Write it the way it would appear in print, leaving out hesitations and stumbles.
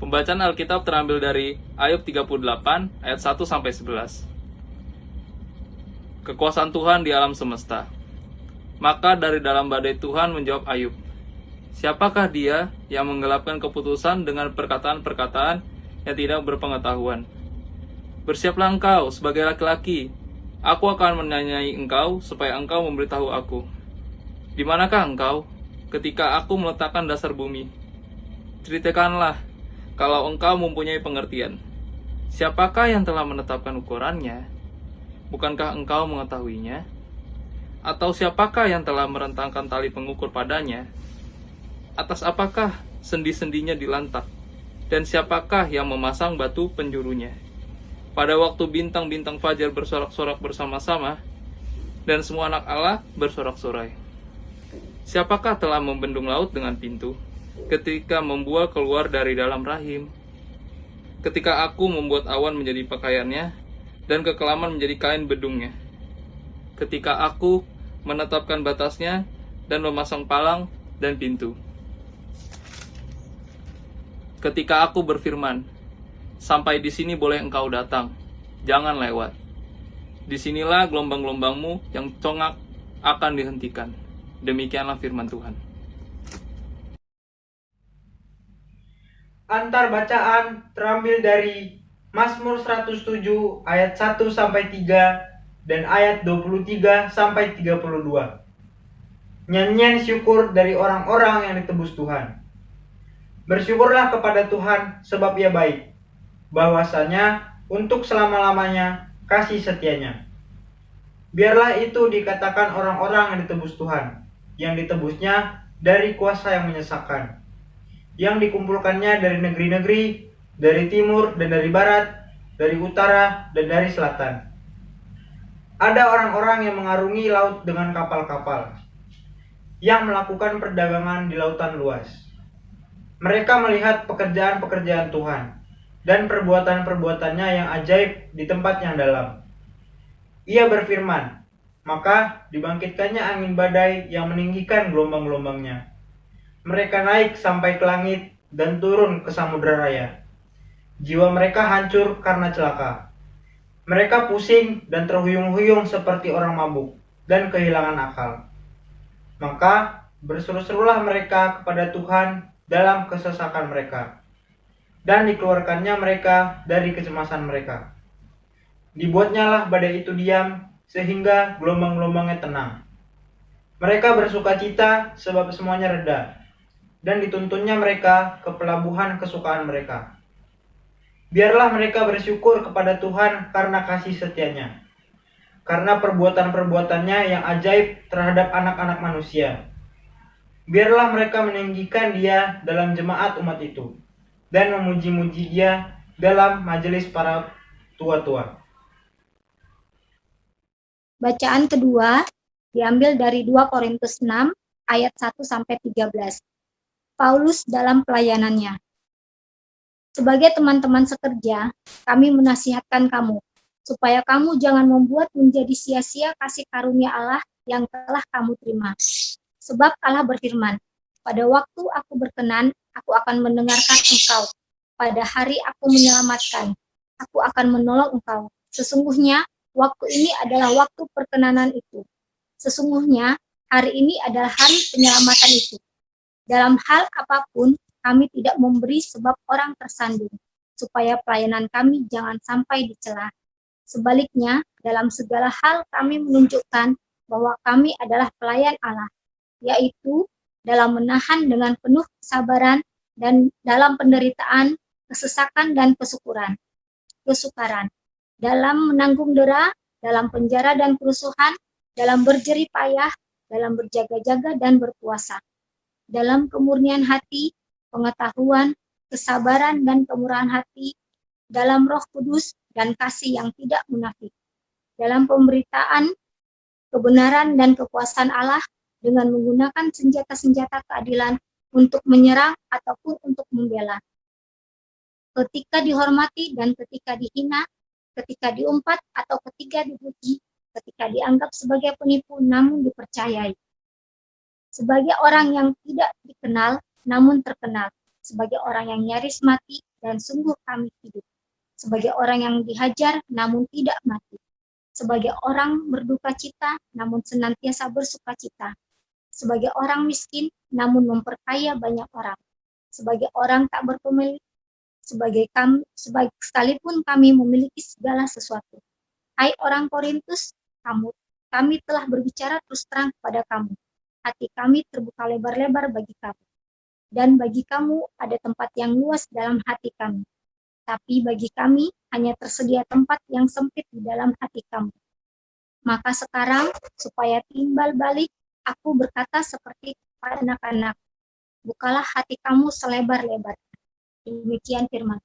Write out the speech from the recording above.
Pembacaan Alkitab terambil dari Ayub 38 ayat 1 sampai 11. Kekuasaan Tuhan di alam semesta. Maka dari dalam badai Tuhan menjawab Ayub, siapakah dia yang menggelapkan keputusan dengan perkataan-perkataan yang tidak berpengetahuan? Bersiaplah engkau sebagai laki-laki, aku akan menanyai engkau supaya engkau memberitahu aku. Di manakah engkau ketika aku meletakkan dasar bumi? Ceritakanlah kalau engkau mempunyai pengertian. Siapakah yang telah menetapkan ukurannya? Bukankah engkau mengetahuinya? Atau siapakah yang telah merentangkan tali pengukur padanya? Atas apakah sendi-sendinya dilantak? Dan siapakah yang memasang batu penjurunya? Pada waktu bintang-bintang fajar bersorak-sorak bersama-sama, dan semua anak Allah bersorak-sorai. Siapakah telah membendung laut dengan pintu, ketika membual keluar dari dalam rahim? Ketika aku membuat awan menjadi pakaiannya, dan kekelaman menjadi kain bedungnya. Ketika aku menetapkan batasnya, dan memasang palang dan pintu. Ketika aku berfirman, sampai di sini boleh engkau datang, jangan lewat. Disinilah gelombang-gelombangmu yang congak akan dihentikan. Demikianlah firman Tuhan. Antar bacaan terambil dari Mazmur 107 ayat 1 sampai 3 dan ayat 23 sampai 32. Nyanyian syukur dari orang-orang yang ditebus Tuhan. Bersyukurlah kepada Tuhan sebab Ia baik, bahwasanya untuk selama-lamanya kasih setianya. Biarlah itu dikatakan orang-orang yang ditebus Tuhan, yang ditebusnya dari kuasa yang menyesakkan, yang dikumpulkannya dari negeri-negeri, dari timur dan dari barat, dari utara dan dari selatan. Ada orang-orang yang mengarungi laut dengan kapal-kapal, yang melakukan perdagangan di lautan luas. Mereka melihat pekerjaan-pekerjaan Tuhan dan perbuatan-perbuatannya yang ajaib di tempat yang dalam. Ia berfirman, maka dibangkitkannya angin badai yang meninggikan gelombang-gelombangnya. Mereka naik sampai ke langit dan turun ke samudera raya. Jiwa mereka hancur karena celaka. Mereka pusing dan terhuyung-huyung seperti orang mabuk dan kehilangan akal. Maka berseru-serulah mereka kepada Tuhan dalam kesesakan mereka, dan dikeluarkannya mereka dari kecemasan mereka. Dibuatnyalah badai itu diam, sehingga gelombang-gelombangnya tenang. Mereka bersukacita sebab semuanya reda, dan dituntunnya mereka ke pelabuhan kesukaan mereka. Biarlah mereka bersyukur kepada Tuhan karena kasih setianya, karena perbuatan-perbuatannya yang ajaib terhadap anak-anak manusia. Biarlah mereka meninggikan Dia dalam jemaat umat itu, dan memuji-muji Dia dalam majelis para tua-tua. Bacaan kedua diambil dari 2 Korintus 6 ayat 1 sampai 13. Paulus dalam pelayanannya. Sebagai teman-teman sekerja, kami menasihatkan kamu supaya kamu jangan membuat menjadi sia-sia kasih karunia Allah yang telah kamu terima. Sebab Allah berfirman, pada waktu aku berkenan, aku akan mendengarkan engkau. Pada hari aku menyelamatkan, aku akan menolong engkau. Sesungguhnya, waktu ini adalah waktu perkenanan itu. Sesungguhnya, hari ini adalah hari penyelamatan itu. Dalam hal apapun, kami tidak memberi sebab orang tersandung, supaya pelayanan kami jangan sampai dicela. Sebaliknya, dalam segala hal kami menunjukkan bahwa kami adalah pelayan Allah, yaitu dalam menahan dengan penuh kesabaran dan dalam penderitaan, kesesakan dan kesukaran, dalam menanggung dera, dalam penjara dan kerusuhan, dalam berjerih payah, dalam berjaga-jaga dan berpuasa, dalam kemurnian hati, pengetahuan, kesabaran dan kemurahan hati, dalam Roh Kudus dan kasih yang tidak munafik, dalam pemberitaan kebenaran dan kekuasaan Allah dengan menggunakan senjata-senjata keadilan untuk menyerang ataupun untuk membela. Ketika dihormati dan ketika dihina, ketika diumpat atau ketika dipuji, ketika dianggap sebagai penipu namun dipercayai. Sebagai orang yang tidak dikenal namun terkenal, sebagai orang yang nyaris mati dan sungguh kami hidup. Sebagai orang yang dihajar namun tidak mati. Sebagai orang berduka cita namun senantiasa bersuka cita. Sebagai orang miskin namun memperkaya banyak orang. Sebagai orang tak berpemilik, sekalipun kami memiliki segala sesuatu. Hai orang Korintus, kami telah berbicara terus terang kepada kamu. Hati kami terbuka lebar-lebar bagi kamu. Dan bagi kamu ada tempat yang luas dalam hati kami. Tapi bagi kami hanya tersedia tempat yang sempit di dalam hati kamu. Maka sekarang, supaya timbal balik, aku berkata seperti kepada anak-anak, bukalah hati kamu selebar-lebarnya. Demikian firman.